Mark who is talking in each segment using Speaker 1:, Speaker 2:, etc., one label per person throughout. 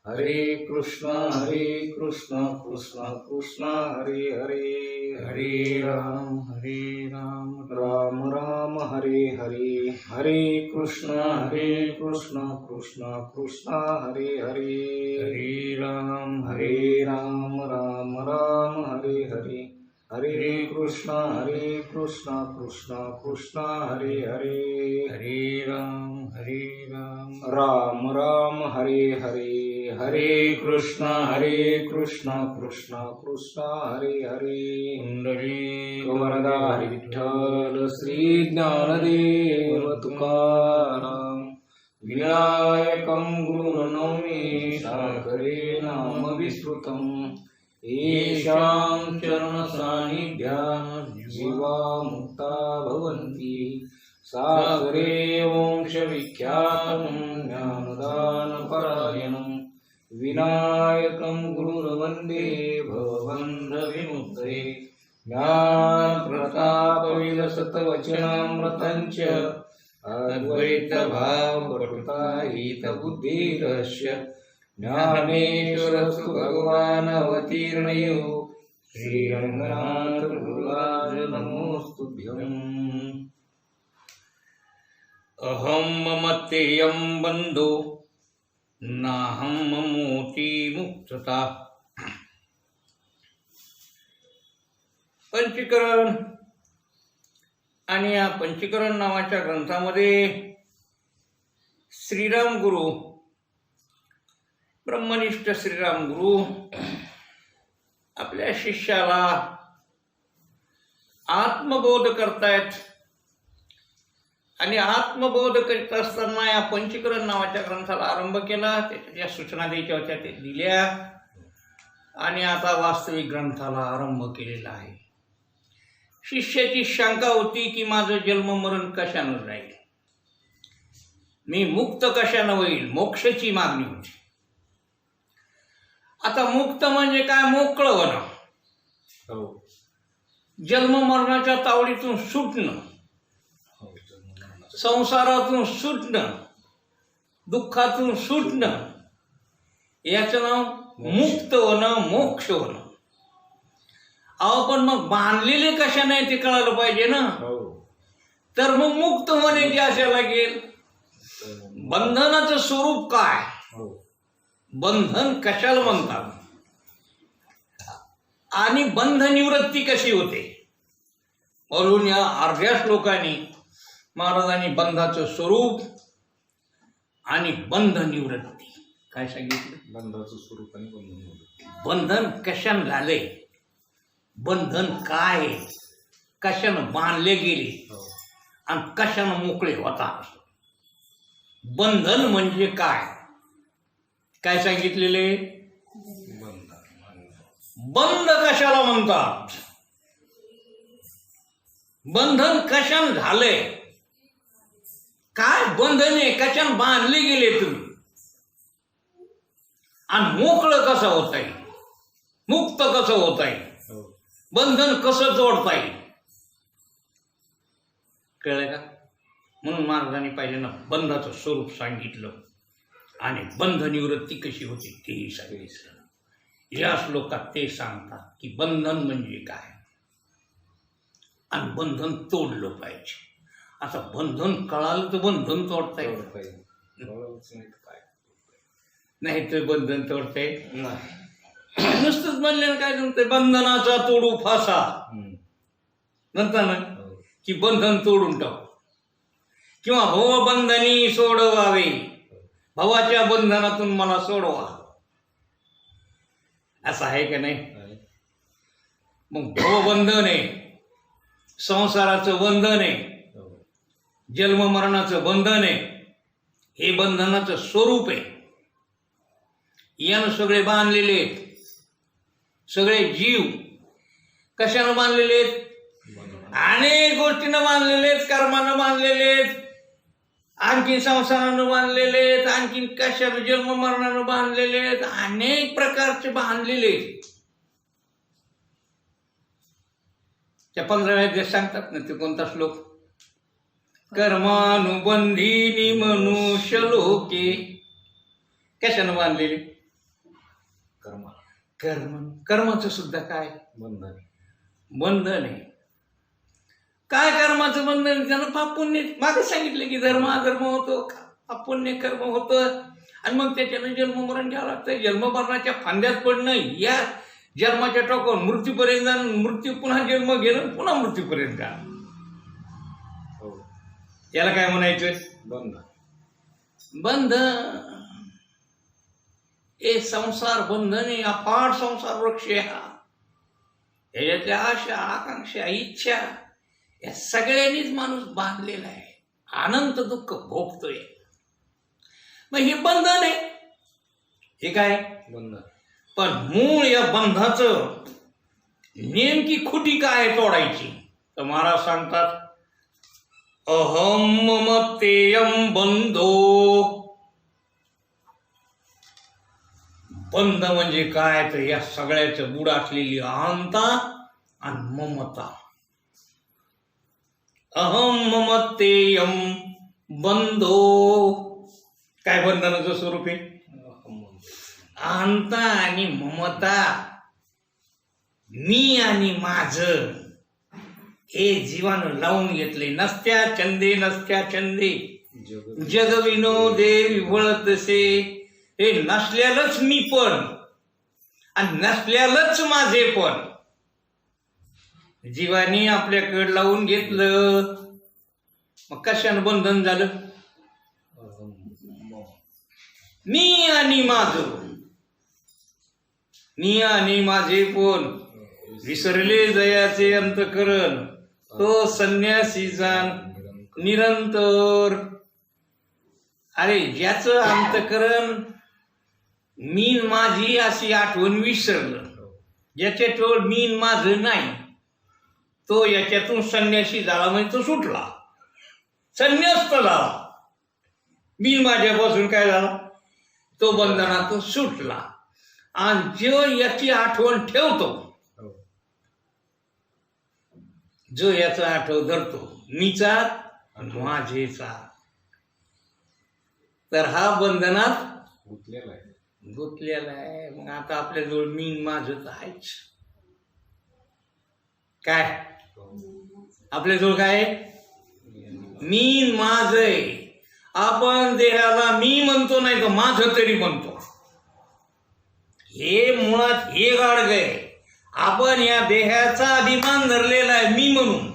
Speaker 1: हरे कृष्ण कृष्ण कृष्ण हरे हरे, हरे राम राम राम हरे हरे, हरे कृष्ण कृष्ण कृष्ण हरे हरे, हरे राम राम राम हरे हरे, हरे कृष्ण कृष्ण कृष्ण हरे हरे, हरे राम राम राम हरे हरे, हरे कृष्ण कृष्ण कृष्ण हरे हरे, पुंडरीक वरदा हरी विठ्ठल श्री ज्ञानदेव तुकाराम, विनायकं गुरुर्नौमि साकरे नाम विस्तृतम्, येषां चरण सान्निध्यात् जीवा मुक्ता भवन्ति, सागरे वंश विख्यातं ज्ञानदानपरायणं, विनायकं गुरुर्वन्दे भवबन्धविमुक्तये, ज्ञानप्रतापविलसतवचनामृतञ्च अद्वैतभावपटुताहितबुद्धिरस्य, ज्ञानेश्वरस्तु भगवान् अवतीर्णयो, श्रीरङ्गनाथ गुरुराज नमोस्तुभ्यम्। अहं ममतेयं बन्धो नाहं ममोति मुक्तता। पंचीकरण आणि या पंचीकरण नावाच्या ग्रंथामध्ये श्रीराम गुरु, ब्रह्मनिष्ठ श्रीराम गुरु आपल्या शिष्याला आत्मबोध करतायत आणि आत्मबोध करीत असताना या पंचीकरण नावाच्या ग्रंथाला आरंभ केला, त्याच्या ज्या सूचना द्यायच्या होत्या ते दिल्या आणि आता वास्तविक ग्रंथाला आरंभ केलेला आहे. शिष्याची शंका होती की माझं जन्म मरण कशानं राहील, मी मुक्त कशानं होईल, मोक्षाची मागणी होती. आता मुक्त म्हणजे काय, मोकळं होणं, जन्म मरणाच्या तावडीतून सुटणं, संसारातून सुटणं, दुःखातून सुटणं, याचं नाव मुक्त होणं, मोक्ष होणं. अहो पण मग बांधलेले कशा नाही ते कळायला पाहिजे ना. तर मग मुक्त होण्याची आशा लागेल. बंधनाचं स्वरूप काय, बंधन कशाला म्हणतात आणि बंध निवृत्ती कशी होते, म्हणून या अर्ध्या श्लोकांनी महाराजांनी बंधाचं स्वरूप आणि बंध निवृत्ती काय सांगितलं.
Speaker 2: बंधाचं स्वरूप आणि बंधन निवृत्ती.
Speaker 1: बंधन कशानं झाले, बंधन काय, कशानं बांधले गेले आणि कशानं मोकळे होतात. बंधन म्हणजे काय, काय सांगितलेले, बंध कशाला म्हणतात, बंधन कशानं झाले, काय बंधने कशानं बांधले गेले तुम्ही, आणि मोकळं कसं होता येईल, मुक्त कसं होता येईल, बंधन कसं तोडता येईल, कळलं का. म्हणून महाराजांनी पाहिजे ना बंधाचं स्वरूप सांगितलं आणि बंध निवृत्ती कशी होती तेही सांगितलं. या श्लोकात ते सांगतात की बंधन म्हणजे काय आणि बंधन तोडलं पाहिजे. आता बंधन कळालं तर बंधन तोडता येईल, नाही तर बंधन तोडता येईल नाही. नुसतंच म्हणले काय जमतंय, बंधनाचा तोडू फासा म्हणता ना की बंधन तोडून टाकू, किंवा भवबंधनी सोडवावे, भवाच्या बंधनातून मला सोडवा, असं आहे का नाही. मग भवबंधन आहे, संसाराचं बंधन आहे, जन्म मरणाचं बंधन आहे, हे बंधनाचं स्वरूप आहे. यानं सगळे बांधलेले आहेत, सगळे जीव कशानं बांधलेले आहेत, अनेक गोष्टीनं बांधलेले आहेत, कर्मानं बांधलेले आहेत, आणखी संसारानं बांधलेले आहेत, आणखी कशानं जन्म मरणानं बांधलेले आहेत, अनेक प्रकारचे बांधलेले आहेत. त्या 15व्या अध्यायात सांगतात ना ते कोणता श्लोक, कर्मानुबंधीनी मनुष्य लोके, कशानं बांधलेले,
Speaker 2: कर्म
Speaker 1: कर्माचं सुद्धा काय
Speaker 2: बंधन
Speaker 1: बंधन आहे. काय कर्माचं बंधन? त्यानं पाप पुण्य मागे सांगितलं की धर्म अधर्म होतो, पाप पुण्य कर्म होतं आणि मग त्याच्यानं जन्म मरण घ्यावं लागतं. जन्म मरणाच्या फांद्यात पडणं, या जन्माच्या टोकावर मृत्यूपर्यंत जाणं, मृत्यू पुन्हा जन्म घेणं, पुन्हा मृत्यूपर्यंत जाणं.
Speaker 2: हो
Speaker 1: याला काय म्हणायचं?
Speaker 2: बंधन
Speaker 1: बंधन. हे संसार बंधन आहे, अफाट संसार वृक्ष आहे हा. याच्यातल्या आशा आकांक्षा इच्छा या सगळ्यांनीच माणूस बांधलेला आहे, अनंत दुःख भोगतोय. मग हे बंधन आहे, हे काय
Speaker 2: बंधन.
Speaker 1: पण मूळ या बंधाचं नेमकी खुटी काय आहे तोडायची? तर महाराज सांगतात अहम ममतेयम बंधो. बंध म्हणजे काय? तर या सगळ्याचं बुड असलेली अहंता आणि ममता. अहम ममतेयम बंधो. काय बंधनाचं स्वरूप आहे? अहंता आणि ममता, मी आणि माझं, हे जीवानं लावून घेतले. नसत्या चंदे नसत्या चंदे जग विनोदे विवळतसे. हे नसल्यालाच मी पण आणि नसल्यालाच माझे पण जीवाने आपल्याकडे लावून घेतलं. मग कशानं बंधन झालं? मी आणि माझं, मी आणि माझे पण विसरले जयाचे अंतकरण, तो संन्यासी जाण निरंतर. अरे ज्याचं अंतकरण मी माझी अशी आठवण विसरलं, ज्याच्याजवळ मी माझं नाही, तो याच्यातून संन्यासी झाला म्हणजे तो सुटला, संन्यास्त झाला. मी माझ्यापासून काय झाला? तो बंधनातून सुटला. आणि जो याची आठवण ठेवतो, जो याचा आठव धरतो, मीचा आणि माझेचा, तर हा बंधनात गुंतलेला आहे. मग आता आपल्याजवळ मी माझं तर आहेच. काय आपल्याजवळ काय आहे? मी माझ आहे. आपण देहाला मी म्हणतो, नाही तर माझं तरी म्हणतो. हे मुळात हे गाडग आहे. आपण या देहाचा अभिमान धरलेला आहे मी म्हणून.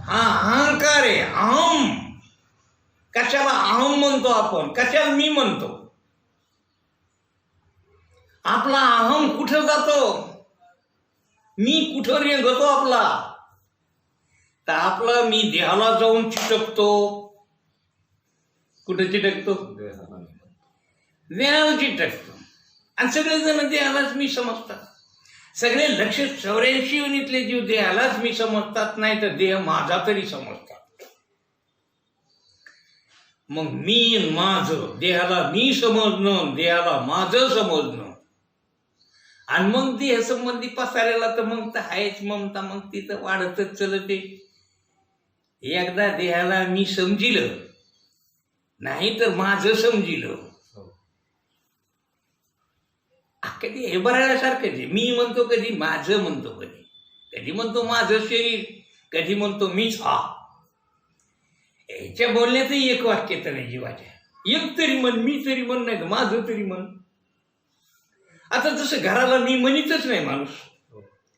Speaker 1: हा अहंकार आहे, अहम. कशाला अहम म्हणतो आपण? कशाला मी म्हणतो? आपला अहम कुठं जातो? मी कुठं रेंगतो आपला? तर आपला मी देहाला जाऊन चिटकतो. कुठं चिटकतो? देहाला चिटकतो. आणि सगळेजण देहालाच मी समजतात. सगळे 184 युनिटले जीव देहालाच मी समजतात, नाही तर देह माझा तरी समजतात. मग मी माझं, देहाला मी समजणं, देहाला माझं समजणं, आणि मग देह संबंधी पसारेला तर मग तर आहेच ममता. मग तिथं वाढतच चलते. एकदा देहाला मी समजिलं, नाही तर माझं समजिलं, कधी हे बरायसारखं आहे. मी म्हणतो कधी माझं म्हणतो, कधी म्हणतो माझं शरीर, कधी म्हणतो मीच हा. याच्या बोलण्यातही एक वाक्य तर नाही जीवाच्या. एक तरी म्हण, मी तरी म्हण, नाही तर माझं तरी म्हण. आता जसं घराला मी म्हणतच नाही माणूस,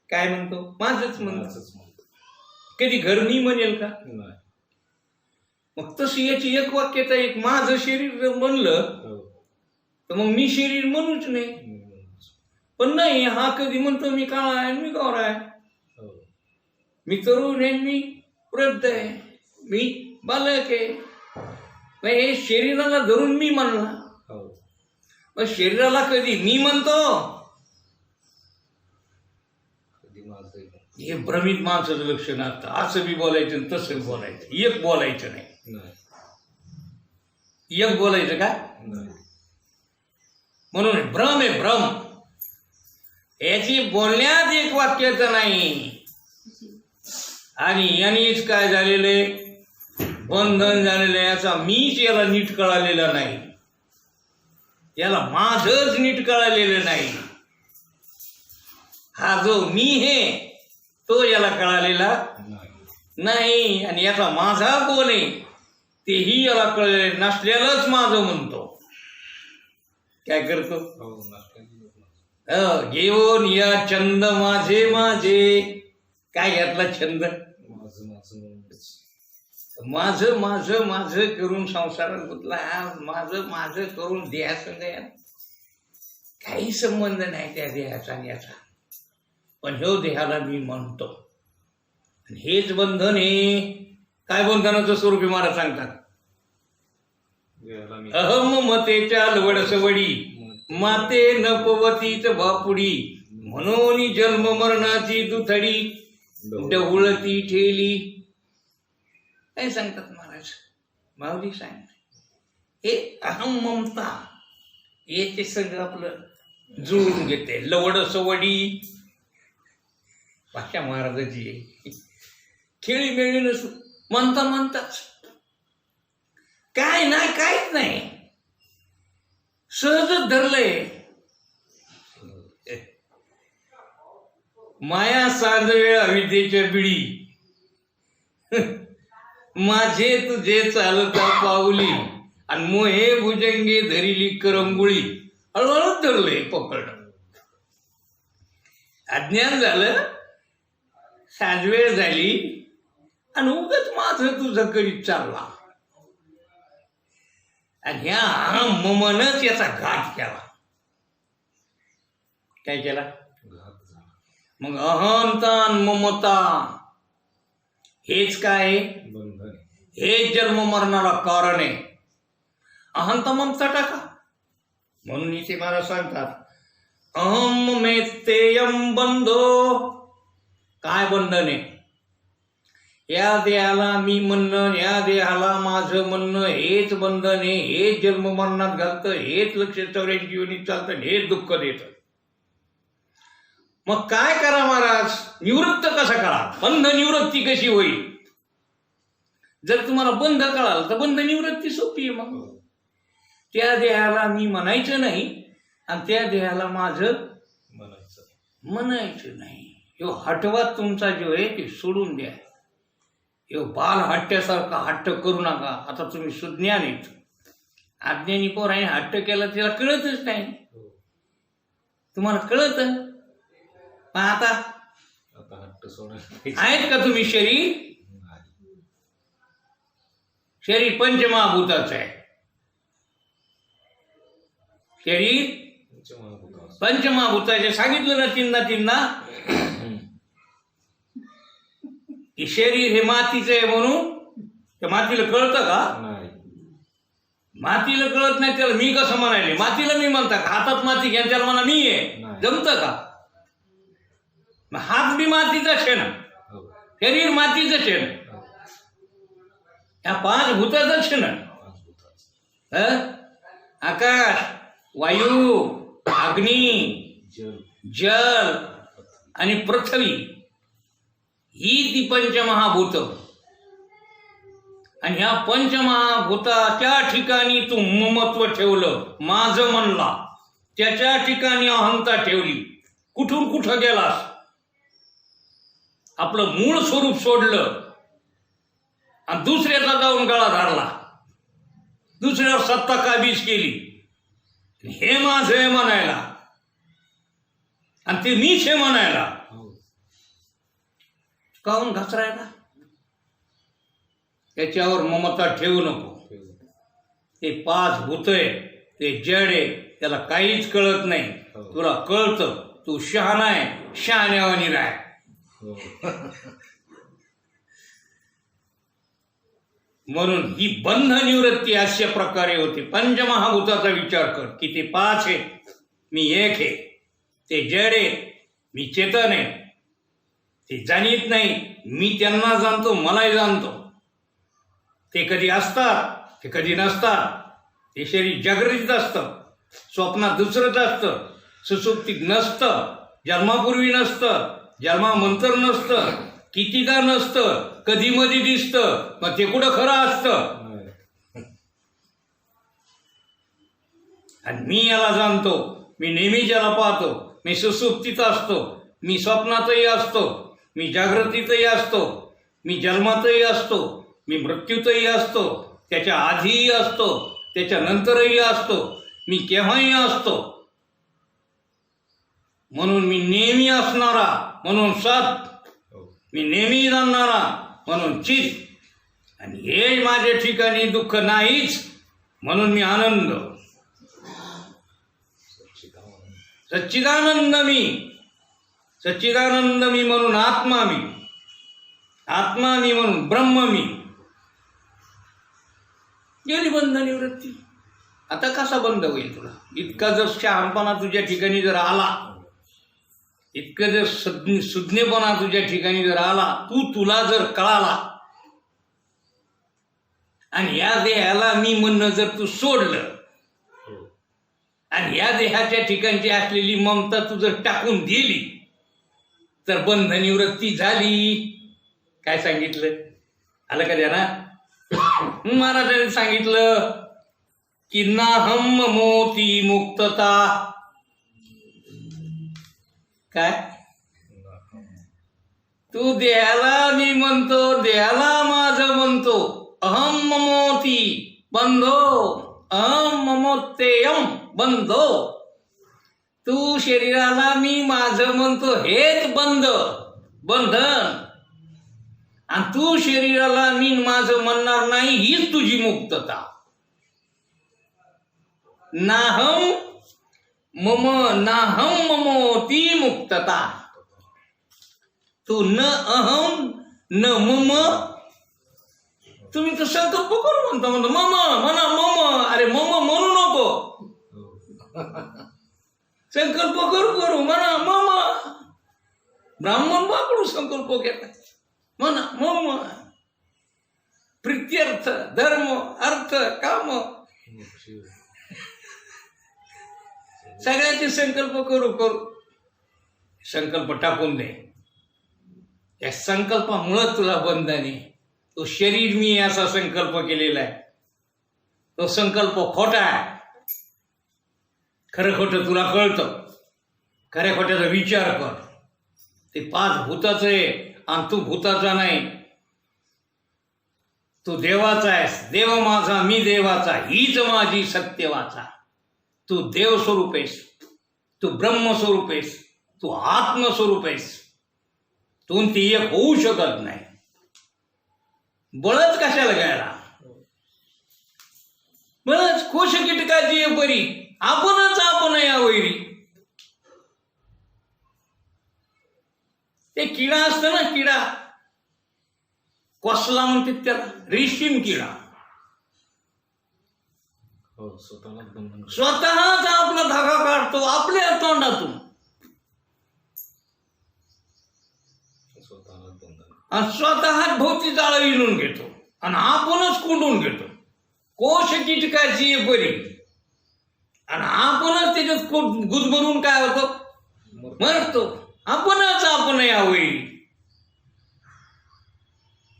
Speaker 1: काय म्हणतो? माझंच म्हणतो. कधी घर मी म्हणेल का? मग तशी याची एक वाक्यता, एक माझं शरीर म्हणलं तर मग मी शरीर म्हणूच नाही. पण नाही, हा कधी म्हणतो मी काळा आहे, मी गौरा आहे, मी तरुण आहे, मी वृद्ध आहे, मी बालक आहे. मग हे शरीराला धरून मी म्हणला. मग शरीराला कधी मी म्हणतो? हे भ्रमित माणसाचं लक्षण असतं. असं बी बोलायचं तसं बोलायचं, एक बोलायचं नाही. एक बोलायचं का? म्हणून भ्रम आहे, भ्रम. याची बोलण्यात एक वाक्याचं नाही. आणि यांनीच काय झालेले बंधन झालेलं, याचा मीच याला नीट कळालेला नाही. याला माझच नीट कळालेलं नाही. हा जो मी हे तो याला कळालेला नाही, आणि याचा माझा कोण आहे तेही याला कळले नसल्यालाच माझं म्हणतो. काय करतो? घेऊन या छंद माझे माझे. काय घातला छंद? माझं माझं माझं करून संसारात गुंतला. माझं माझं करून देहासंग काही संबंध नाही त्या देहाचा आणि याचा. पण ह्यो देहाला मी म्हणतो. आणि हेच बंधन आहे. काय बंधनाचं स्वरूप आहे महाराज सांगतात? अहम मतेच्या लवडसवडी माते नपवतीच बापुडी म्हणून जन्म मरणाची दुथडी डवळती ठेली. काय सांगतात महाराज? माऊली सांगतात हे अहम ममता याचे सगळं आपलं जुळून घेते. लवडसवडी भाषा महाराजाची आहे. खेळी मेळी नसू म्हणताच काय नाही, काहीच नाही, सहजच धरलंय. माया सांजवेळ अविद्येच्या बिडी माझे तुझे चालता पाऊली आणि मोहे भुजंगे धरिली करंगुळी. हळूहळूच धरलंय पकड. अज्ञान झालं, सांजवेळ झाली आणि उगाच माझं तुझं करीत चालला. आणि ह्या ममनच याचा घात केला. काय केला? मग अहंता ममता हेच काय? हेच जन्म मरणाला कारण आहे. अहंता ममता टाका. म्हणून इथे मला सांगतात अहम मेत्तेयम बंधो. काय बंधन आहे? या देहाला मी म्हणणं, या देहाला माझं म्हणणं हेच बंधन आहे. हेच जन्म मरणात घालतं, हेच लक्ष 84 योनीत चालतं, हेच दुःख देतं. मग काय करा महाराज? निवृत्त कसा करा? बंध निवृत्ती कशी होईल? जर तुम्हाला बंध कळाल तर बंध निवृत्ती सोपी आहे. मग त्या देहाला मी म्हणायचं नाही आणि त्या देहाला माझं म्हणायचं नाही. ह्यो हटवा तुमचा जो आहे ते सोडून द्या. ह्यो बाल हट्ट्यासारखा हट्ट करू नका. आता तुम्ही सुज्ञान आहेत. अज्ञानी पोराने हट्ट केला त्याला कळतच नाही. तुम्हाला कळत आता आहेत का तुम्ही? शरीर पंचमहाभूताचं आहे. शरीर पंचमहाभूताचे सांगितलं ना तीनदा की शरीर हे मातीचं आहे म्हणून. त्या मातीला कळतं का? मातीला कळत नाही त्याला मी कसं म्हणायले? मातीला मी म्हणता का? हातात माती घ्या त्याला म्हणा मी आहे, जमतं का? हात बी मातीचाच आहे ना, शरीर मातीचंच आहे ना, ह्या 5 भूताचंच आहे ना. आकाश, वायू, अग्नी, जल आणि पृथ्वी ही ती पंचमहाभूत. आणि ह्या पंचमहाभूताच्या ठिकाणी तू ममत्व ठेवलं, माझं म्हणला, त्याच्या ठिकाणी अहंता ठेवली. कुठून कुठं गेलास? आपलं मूळ स्वरूप सोडलं आणि दुसऱ्याचा जाऊन गळा धरला, दुसऱ्यावर सत्ता काबीज केली. हे माझं आहे म्हणायला आणि ते मीच हे म्हणायला. काहून घसरायला? त्याच्यावर ममता ठेवू नको. ते 5 भूत आहे, ते जड आहे, त्याला काहीच कळत नाही. तुला कळतं, तू शहाणा आहे, शहाण्यावानी राह. म्हणून ही बंध निवृत्ती अशा प्रकारे होते. पंचमहाभूताचा विचार कर की ते 5 आहे, मी 1 आहे. ते जड आहे, मी चेतन आहे. ते जाणीत नाही, मी त्यांना जाणतो, मलाही जाणतो. ते कधी असतात, ते कधी नसतात. ते शरीर जागृतीत असतं, स्वप्नात दुसरंच असतं, सुसुप्तीत नसतं, जन्मापूर्वी नसतं, जन्मानंतर नसतं, कितीदा नसतं, कधी मध्ये दिसतं. मग ते कुठं खरं असतं? आणि मी याला जाणतो, मी नेहमीच याला पाहतो, मी सुसुप्तीत असतो, मी स्वप्नातही असतो, मी जागृतीतही असतो, मी जन्मातही असतो, मी मृत्यूतही असतो, त्याच्या आधीही असतो, त्याच्या नंतरही असतो, मी केव्हाही असतो. म्हणून मी नेहमी असणारा म्हणून सत, मी नेहमी जाणणारा म्हणून चित, आणि हे माझ्या ठिकाणी दुःख नाहीच म्हणून मी आनंद. सच्चिदानंद मी, सच्चिदानंद मी म्हणून आत्मा मी, आत्मा मी म्हणून ब्रह्म मी. गेली बंध निवृत्ती. आता कसा बंद होईल तुला? इतका जर शहाणपणा तुझ्या ठिकाणी जर आला, इतकं जर सुज्ञपणा तुझ्या ठिकाणी जर आला, तुला जर कळाला, आणि या देहाला मी म्हणणं जर तू सोडलं, आणि या देहाच्या ठिकाणची असलेली ममता तू जर टाकून दिली, तर बंध निवृत्ती झाली. काय सांगितलं? आलं का द्या ना? महाराजांनी सांगितलं की नाहम मोती मुक्तता. काय? तू देहाला मी म्हणतो, देहाला माझं म्हणतो, अहम ममोती बंधो, अहम ममोत्तेयम बंधो. तू शरीराला मी माझं म्हणतो, हेच बंधन. आणि तू शरीराला मी माझं म्हणणार नाही, हीच तुझी मुक्तता. नाहम ममो ती मुक्तता. तू न अहम न मम. तुम्ही तर संकल्प करू म्हणता म्हणा मम. अरे मम म्हणू नको, संकल्प करू म्हणा मम. ब्राह्मण बाकडू संकल्प घेतात, म्हणा मम. प्रित्यर्थ धर्म अर्थ काम सगळ्याचे संकल्प करू. संकल्प टाकून दे. या संकल्पामुळं तुला बंधने. तो शरीर मी असा संकल्प केलेला आहे, तो संकल्प खोटा आहे. खरं खोटं तुला कळतं. खऱ्या खोट्याचा विचार कर. ते 5 भूताचं आहे आणि तू भूताचा नाही. तू देवाचा आहेस. देव माझा मी देवाचा, हीच माझी सत्यवाचा. तू देवस्वरूप आहेस, तू ब्रह्मस्वरूप आहेस, तू आत्मस्वरूप आहेस. तू ती एक होऊ शकत नाही. बळच कशाला घ्यायला? बळच कोश कीटकाची बरी, आपणच आपण या वैरी. ते किडा असतं ना, किडा कसला म्हणतात त्याला, रेशीम किडा. स्वतःच आपला धागा काढतो आपल्या तोंडातून, आणि स्वतःच भोवती जाळं विणून घेतो आणि आपणच कोंडून घेतो. कोश कीटकाची बरी, आणि आपणच त्याच्यात गुदमरून काय होतो, मरतो. आपणच आपण यावेळी.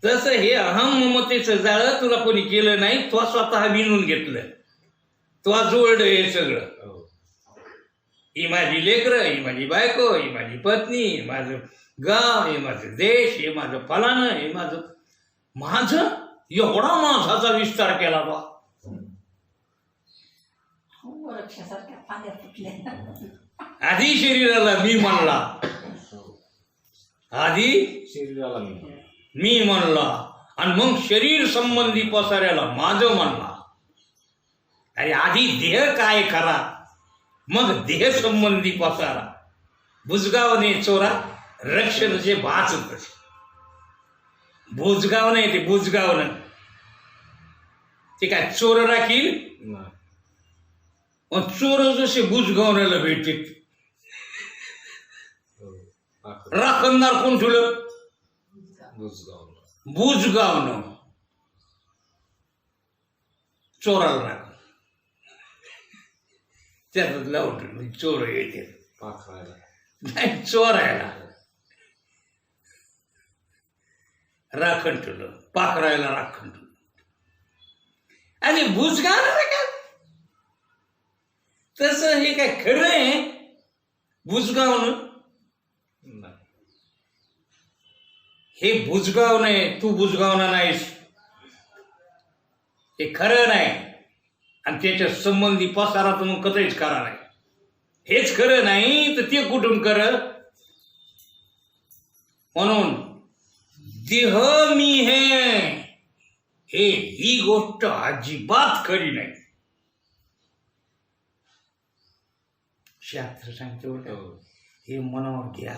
Speaker 1: तसं हे अहम ममतेचं जाळं तुला कोणी केलं नाही, तो स्वतः विणून घेतलं. तो जोडलं हे सगळं. ही माझी लेकरं, ही माझी बायको, ही माझी पत्नी, हे माझं गाव, हे माझं देश, हे माझं फलानं, हे माझं एवढा माझाचा विस्तार केला बा. आधी शरीराला मी म्हणला, आधी
Speaker 2: शरीराला
Speaker 1: मी म्हणला, आणि मग शरीर संबंधी पसाऱ्याला माझं म्हणला. अरे आधी देह काय करा, मग देह संबंधी पसारा. बुजगावने चोरा रक्षणचे भाच. बुजगाव नाही ते, बुजगाव नाही ते. काय चोर राखील? चोर जसे बुजगावण्याला भेटते. राखणदार कोण ठेवलं? बुजगावनं. चोराला राख. त्यात लावट चोर येते नाही, चोरायला राखण ठेवलं, पाखरायला राखण ठेवलं. आणि बुजगाव का तसं हे काय खरं आहे बुजगावणं?
Speaker 2: नाही.
Speaker 1: हे बुजगाव नाही, तू बुजगावना नाहीस, हे खरं नाही. आणि त्याच्या संबंधी पसारा तर मग कधीच करा नाही. हेच खरं नाही तर ते कुठून कर? म्हणून देह मी हे ही गोष्ट अजिबात खरी नाही. शास्त्र सांगते बघा,
Speaker 2: हो.
Speaker 1: हे मनावर घ्या.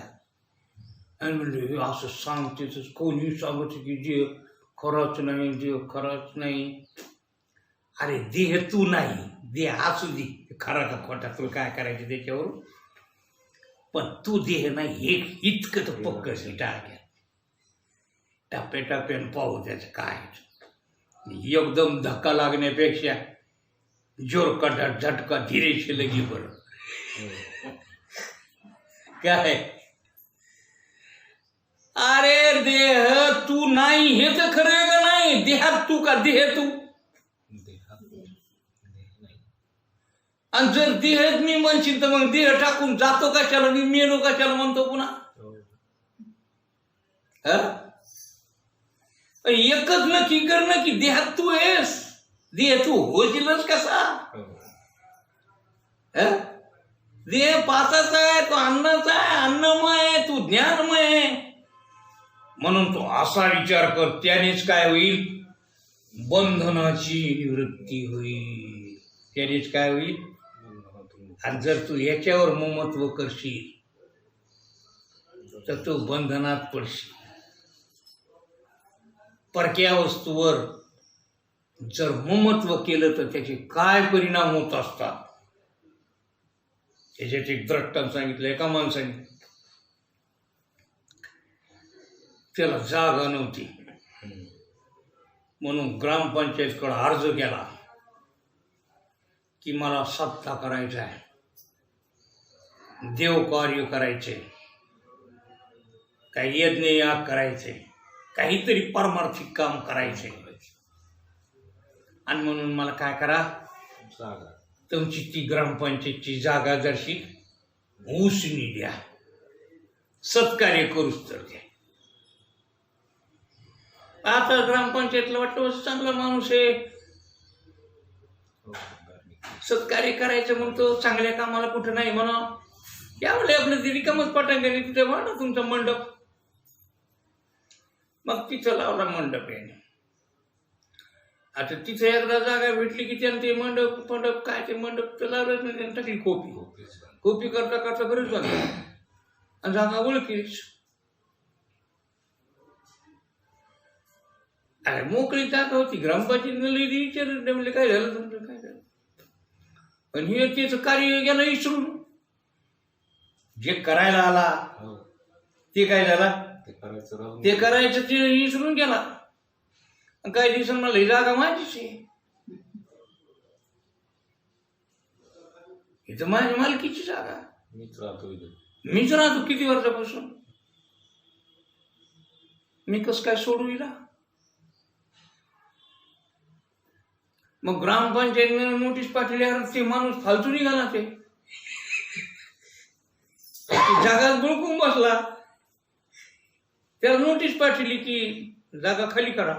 Speaker 1: आणि म्हणले हे असं सांगते कोणी सांगत की देह खरंच नाही, देह खरंच नाही. अरे देह तू नाही, देह असू दे, खरा का खोटा तुला काय करायचं त्याच्यावर, पण तू देह नाही हे इतकं तर पक्क टाक्या टप्प्याटप्प्यानं पाहू त्याचं काय. एकदम धक्का लागण्यापेक्षा जोरकटा झटका धीरेशी लगी बरं. काय अरे देह तू नाही हे तर खरं आहे का नाही? देहात तू का देह तू? आणि जर देह मी म्हणशील तर मग देह टाकून जातो कशाला, मी मेलो कशाला म्हणतो पुन्हा? एकच नक्की कर ना की देहात तू आहेस, देह तू होशीलच कसा? देह पाचाचा आहे, तो अन्नाचा आहे, अन्नमय आहे, तू ज्ञानमय आहे. म्हणून तो असा विचार कर, त्यानेच काय होईल? बंधनाची निवृत्ती होईल. त्यानेच काय होईल? आणि जर तू याच्यावर ममत्व करशील तर तू बंधनात पडशील. परक्या वस्तूवर जर ममत्व केलं तर त्याचे काय परिणाम होत असतात त्याच्यात एक द्रष्टांत सांगितलं. एका माणसाने, त्याला जागा नव्हती म्हणून ग्रामपंचायतकडे अर्ज केला की मला सत्ता करायचा आहे, देवकार्य करायचे, काही यज्ञ याग करायचे, काहीतरी पारमार्थिक काम करायचे. आणि म्हणून मला काय करा,
Speaker 2: जागा
Speaker 1: तुमची ती ग्रामपंचायतची जागा जरशी उसनी द्या, सत्कार्य करूच तर द्या. आता ग्रामपंचायतला वाटलं चांगला माणूस आहे, सत्कार्य करायचं म्हणतो, चांगल्या कामाला कुठं नाही म्हणा. त्यावेळी आपलं ती रिकामच पटांगणी तिथे म्हणा तुमचा मंडप. मग तिथं लावला मंडप याने. आता तिथे एकदा जागा भेटली की त्यानं ते मंडप काय ते मंडप तर लावलंच नाही, त्यानं टाकली खोपी करता करता बरेच झालं आणि जागा ओळखीच. अरे मोकळी जागा होती, ग्रामपंचायत विचारलं म्हणजे काय झालं तुमचं, काय झालं. पण हे त्याचं कार्य गेलं विसरून. जे करायला आला ते काय झाला, ते करायचं ते विसरून गेला. काही दिवसांनी मला ही जागा माझीच आहे, इथं माझ्या मालकीची जागा, मीच राहतो किती वर्षापासून, मी कसं काय सोडू हिला. मग ग्रामपंचायतीने नोटीस पाठवल्यावर ते माणूस फालतू निघाला, ते जागा बुळकून बसला. त्याला नोटीस पाठवली की जागा खाली करा.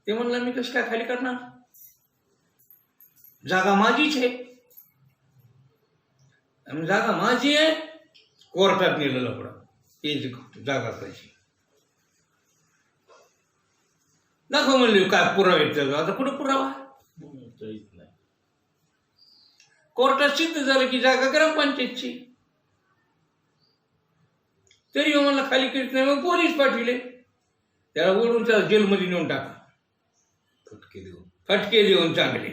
Speaker 1: ते म्हणला मी कसं काय खाली करणार, जागा माझीच आहे. आणि जागा माझी आहे, कोर्टात नेलं लपडा, ते जागा कशी दाखव म्हणले. काय पुरावे त्याचा, आता कुठं पुरावा, कोर्टात सिद्ध झालं की जागा ग्रामपंचायतची. तरी मला खाली करीत नाही. मग पोलीस पाठविले, त्याला ओढून त्याला जेलमध्ये नेऊन टाका, फटके देऊन चांगले.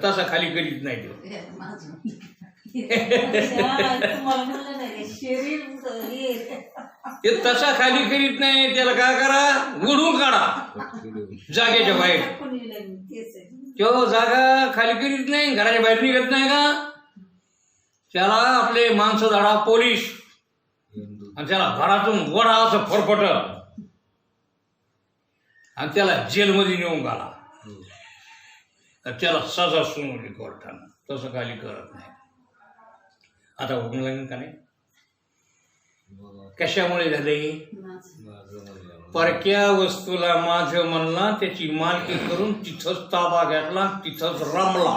Speaker 1: तसा खाली करीत नाही तो. ते तसा खाली करीत नाही, त्याला काय करा, ओढून काढा जागेच्या बाहेर. तो जागा खाली करीत नाही, घराच्या बाहेर निघत नाही का, त्याला आपले माणसं धाडा पोलीस, आणि त्याला घरातून वडा असं फरफट आणि त्याला जेलमध्ये नेऊन घाला. त्याला सजा सुनावली कोर्टानं. तसं खाली करत नाही. आता हुकलं का नाही? कशामुळे झाले? परक्या वस्तूला माझं म्हणला, त्याची मालकी करून तिथंच ताबा घेतला, तिथंच रमला.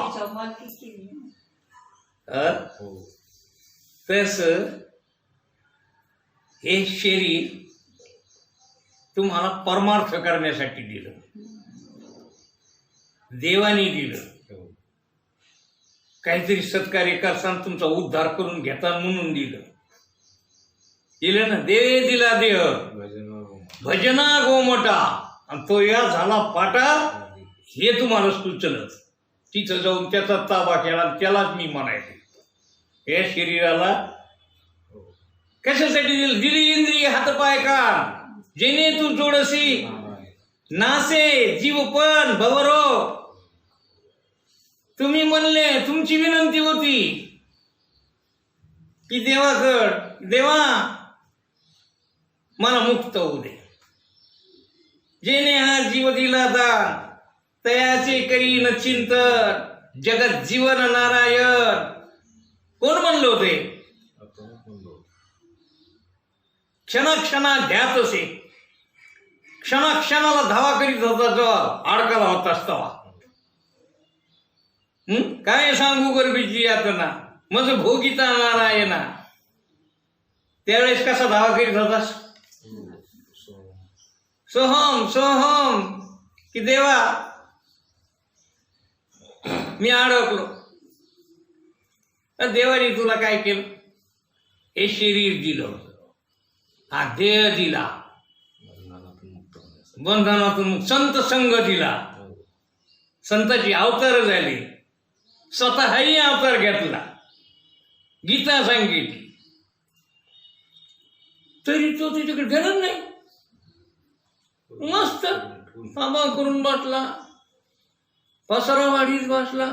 Speaker 1: तस हे शरीर तुम्हाला परमार्थ करण्यासाठी दिलं, देवाने दिलं. काहीतरी सत्कार्य करताना तुमचा उद्धार करून घेता म्हणून दिलं ना. देव दिला देह भजना गोमटा, आणि तो या झाला पाटा. हे तुम्हाला सुचलं, तिथं जाऊन त्याचा ताबा केला, त्यालाच मी म्हणायचं. या शरीराला कशासाठी दिलं? दिली इंद्रिय हातपाय का, जेणे तू जोडसी नासे जीव पण भवरो. तुम्ही म्हणले, तुमची विनंती होती की देवा मला मुक्त होऊ दे. जेणे हा जीव दिला दान, तयाचे करीन चिंतन, जगत जीवन नारायण. कोण म्हणलं होते? क्षणाक्षणा ध्यात असे, क्षणाक्षणाला धावा करीत होता, जेव्हा अडकाला होता असतावा. काय सांगू गर्भीची यातना, मज भोगिता नारायणा. त्यावेळेस कसा धावा करीत होतास? सोहम सोहम, की देवा मी अडकलो. देवाने तुला काय केलं? हे शरीर दिलं, हा देह दिला, बंधनातून संत संग दिला, संताची अवतार झाली, स्वतःही अवतार घेतला, गीता सांगितली, तरी तो तिच्याकडे गेला नाही. मस्त ताबा करून बसला, पसरा वाढीत बसला,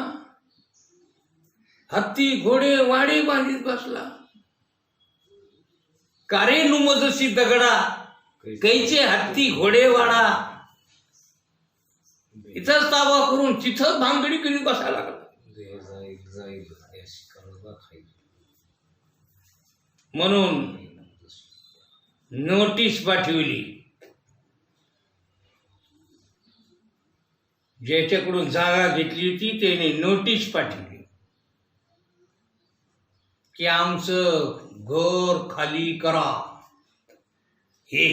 Speaker 1: हत्ती घोडे वाडे बांधीत बसला. कारे नुमजशी दगडा, कैचे हत्ती घोडे वाडा. इथंच ताबा करून तिथंच भांगडी करीत बसायला लागला. म्हणून नोटीस पाठवली, ज्याच्याकडून जागा घेतली होती त्याने नोटीस पाठवली की आमचं घर खाली करा. हे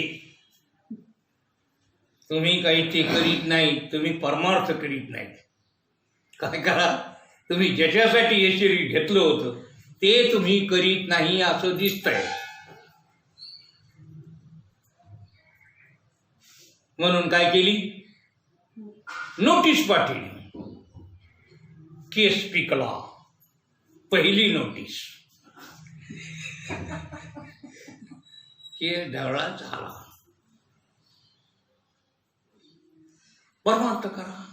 Speaker 1: तुम्ही काही ते करीत नाही, तुम्ही परमार्थ करीत नाही. काय करा? तुम्ही ज्याच्यासाठी हे शरीर घेतलं होतं ते तुम्ही करीत नाही असं दिसतंय. म्हणून काय केली? नोटीस पाठवली. केस पिकला. पहिली नोटीस, केस ढवळा झाला. परमार्थ करा.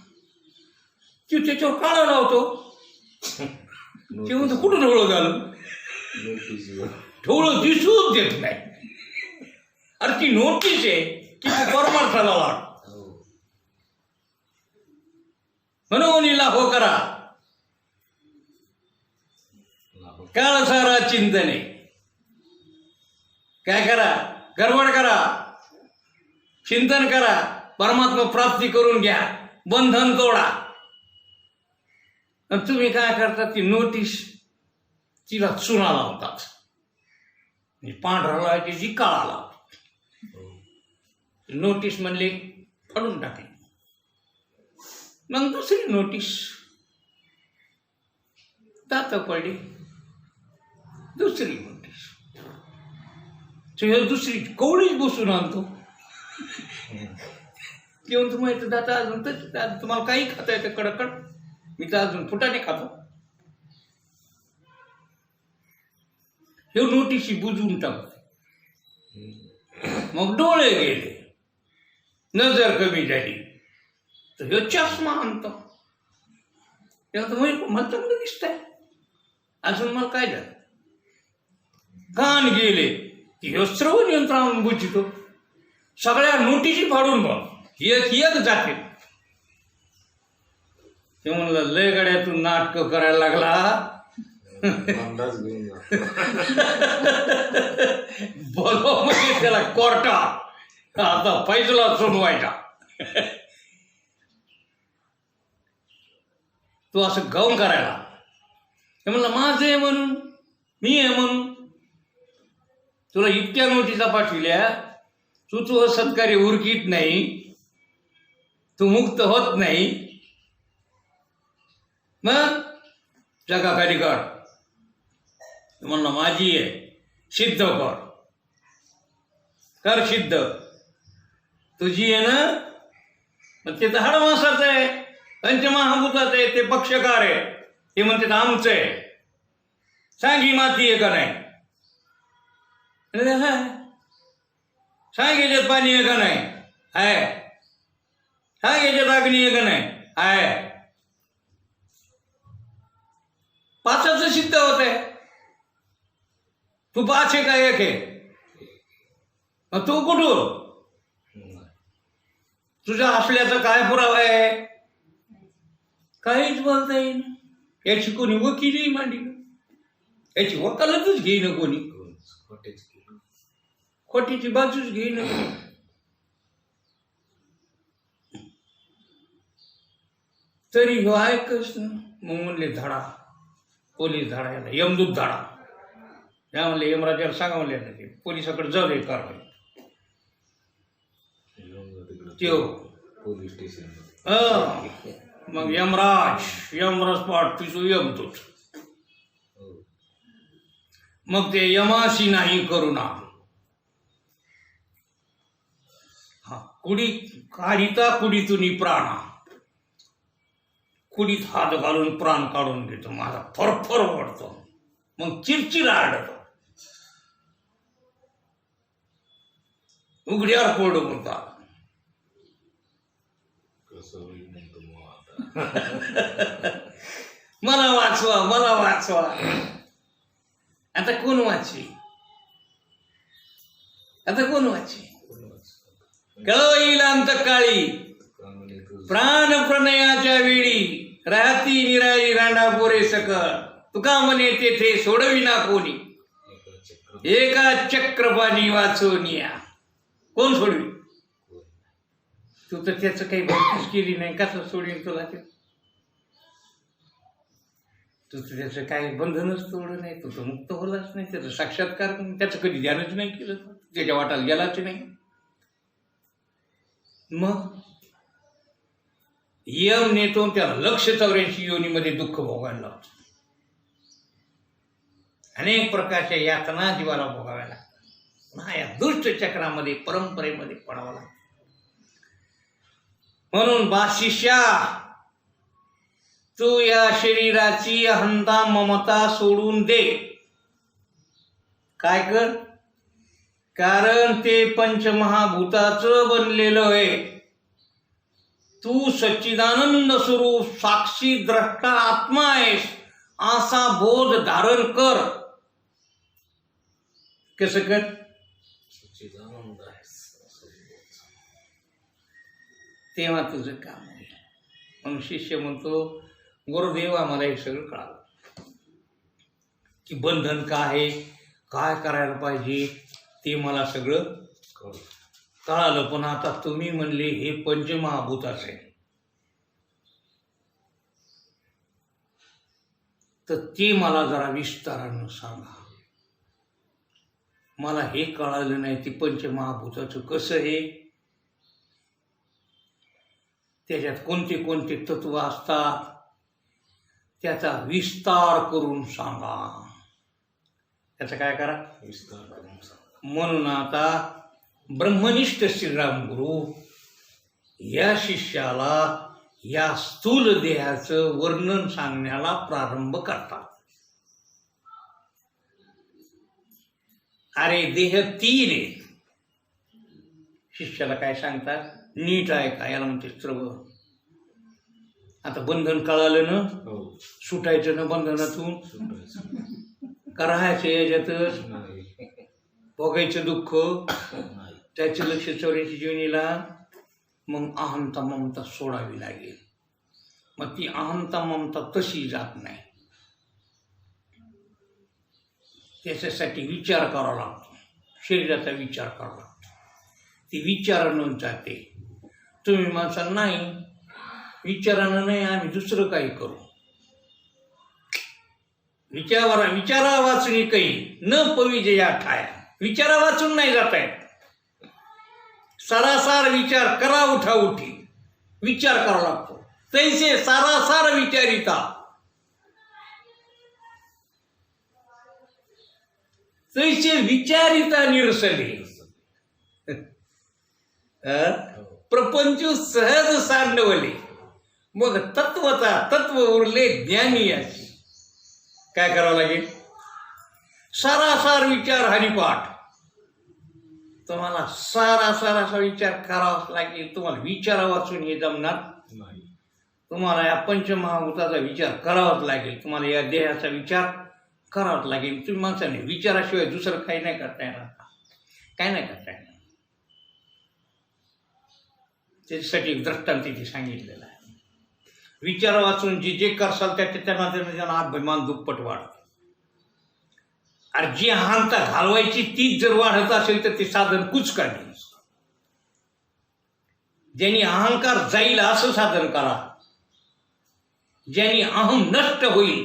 Speaker 1: तू त्याच्यावर काळा लावतो, ते म्हणतो कुठून ढवळं झालं? ढवळं दिसूच देत नाही. अरे ती नोटीस आहे की तू परमार्थाला वाट. म्हणून लाभो करा, काळ सारा चिंतने. काय करा? गडबड करा, चिंतन करा, परमात्मा प्राप्ती करून घ्या, बंधन तोडा. आणि तुम्ही काय करता? ती नोटीस तिला चुना लावतात, पांढरा लावायची जी काळा लावतात. नोटीस म्हणले फाडून टाकली. मग दुसरी नोटीस, दात पडली. दुसरी नोटीस, दुसरी कवळीच बसून आणतो. जेवण तुम्हाला दाता अजून तर तुम्हाला काही खाता येतं कडकड, मी तर अजून फुटाने खातो. हे नोटीस बुजवून टाकतो. मग डोळे गेले, नजर कमी झाली, तर हे चष्मा आणतो. मला चांगलं दिसतंय, अजून मला काय झालं? कान गेले की हे श्रवण यंत्र आणून बुजितो. सगळ्या नोटीसी फाडून बघ, एक एक जाते. ते म्हणलं लय गड्यातून नाटकं करायला लागला.
Speaker 2: अंदाज घेऊन जा.
Speaker 1: बोलवा म्हणजे त्याला कोर्टा आता फैसला सुनवायचा. तू असं गाऊन करायला. ते म्हणलं माझं आहे म्हणून, मी आहे म्हणून. तुला इतक्या नोटिसा पाठविल्या, तू सत्कार्य उरकीत नाही, तू मुक्त होत नाही, मग जगाखाली कर. म्हणलं माझी आहे, सिद्ध कर सिद्ध. तुझी आहे ना, मग ते तर हाडमासाचं आहे, पंचमहाभूताचं आहे, ते पक्षकार आहे. ते म्हणते आमचं आहे. सांग ही माती आहे का नाही? सांग याच्यात पाणी आहे का नाही? आहे. सांग याच्यात अग्नी आहे का नाही? आहे. पाचाचं सिद्ध होत आहे. तू पाच आहे का एक आहे? मग तू कुठून? तुझ्या असल्याचा काय पुरावा आहे? काहीच बोलता येईल. याची कोणी वकिली मांडली, याची वकालतच घेईन कोणी, खोटीची बाजूच घेईन. तरी ह्यो ऐकच ना. मग म्हणले धाडा, पोलीस धाडा, याला यमदूत धाडा. त्या म्हणले यमराजाला सांगा म्हणले ना, ते पोलिसाकडे जाऊ दे कारवाई.
Speaker 2: Police station.
Speaker 1: मग यमराज पाठवितो यमदूत. मग ते यमाशी नाही करुणा. हा कुडी काढिता कुडीतून प्राणा. कुडीत हात घालून प्राण काढून घेतो. माझा फरफर वाढतो, मग चिरचिर आडतो. उघड्यावर कोरडं बोलतात. मला वाचवा, मला वाचवा. आता कोण वाचवी? आता कोण वाचवी? कळईल अंत काळी प्राण प्रणयाच्या वेळी राहती निराळी रांडा पोरे सकळ. तुका म्हणे तेथे सोडविना कोणी, एका चक्रपाणी वाचवनिया. कोण सोडवी? तू तर त्याचं काही भक्तीच केली नाही, कसं सोडीन तुला ते? तू तर त्याचं काही बंधनच तोडलं नाही, तू तर मुक्त होलाच नाही. त्याचा साक्षात्कार त्याचं कधी ध्यानच नाही केलं, त्याच्या वाटाला गेलाच नाही. मग यम नेतो त्याला 184 योनीमध्ये दुःख भोगायला लावतो. अनेक प्रकारच्या यातना जीवाला भोगाव्या लागतात. ना या दुष्ट चक्रामध्ये, परंपरेमध्ये पडावं लागतं. म्हणून बाशिष्या, तू या शरीराची अहंता ममता सोडून दे. काय कर? कारण ते पंचमहाभूताचं बनलेलं आहे. तू सच्चिदानंद स्वरूप साक्षी द्रष्टा आत्मा आहेस, असा बोध धारण कर. कसं कर? तेव्हा तुझं काम आहे. म्हणून शिष्य म्हणतो, गुरुदेव आम्हाला हे सगळं कळालं की बंधन काय आहे, काय करायला पाहिजे, ते मला सगळं कळालं. पण आता तुम्ही म्हणले हे पंचमहाभूताच आहे, तर ते मला जरा विस्तारानं सांगा. मला हे कळालं नाही ते पंचमहाभूताचं कसं आहे, त्याच्यात कोणते कोणते तत्व असतात, त्याचा विस्तार करून सांगा. त्याचा काय करा?
Speaker 2: विस्तार करून सांगा.
Speaker 1: म्हणून आता ब्रह्मनिष्ठ श्रीराम गुरु या शिष्याला या स्थूल देहाचं वर्णन सांगण्याला प्रारंभ करतात. अरे देह 3 आहेत. शिष्याला काय सांगतात? नीट आहे का? याला म्हणते श्रवण. आता बंधन कळालं ना, सुटायचं ना बंधनातून, करायचं याच्यातच, भोगायचं दुःख, त्याचं लक्ष 84 योनीला. मग अहंता ममता सोडावी लागेल. मग ती अहंता ममता तशी जात नाही. त्याच्यासाठी विचार करावा लागतो, शरीराचा विचार करावा लागतो. ती विचारानं जाते. तुम्ही माणसा नाही, विचारानं नाही, आम्ही दुसरं काही करू. विचारा वाचून काही न पविजया ठाया. विचारा वाचून नाही जात आहेत. सारासार विचार करा, उठा उठी विचार करावा लागतो. तैसे सारासार विचारिता. तैसे विचारिता निरसले. प्रपंच सहज सांडवले. मग तत्व उरले ज्ञानी याची. काय करावं लागेल? सारासार विचार हरिपाठ. तुम्हाला सारासार असा विचार करावाच लागेल. तुम्हाला विचारा वाचून हे जमणार
Speaker 2: नाही.
Speaker 1: तुम्हाला या पंचमहाभूताचा विचार करावाच लागेल. तुम्हाला या देहाचा विचार करावाच लागेल. तुम्ही माणसाने विचाराशिवाय दुसरं काही नाही करता येणार. काय नाही करता येणार. त्याच्यासाठी एक दृष्टांत तिथे सांगितलेलं आहे. विचार वाचून जे जे करसाल त्याच्या त्यांना अभिमान दुप्पट वाढतो. आणि जी अहंता घालवायची तीच जर वाढत असेल तर ते साधन कुचकाटे. ज्यांनी अहंकार जाईल असं साधन करा. ज्यांनी अहम नष्ट होईल,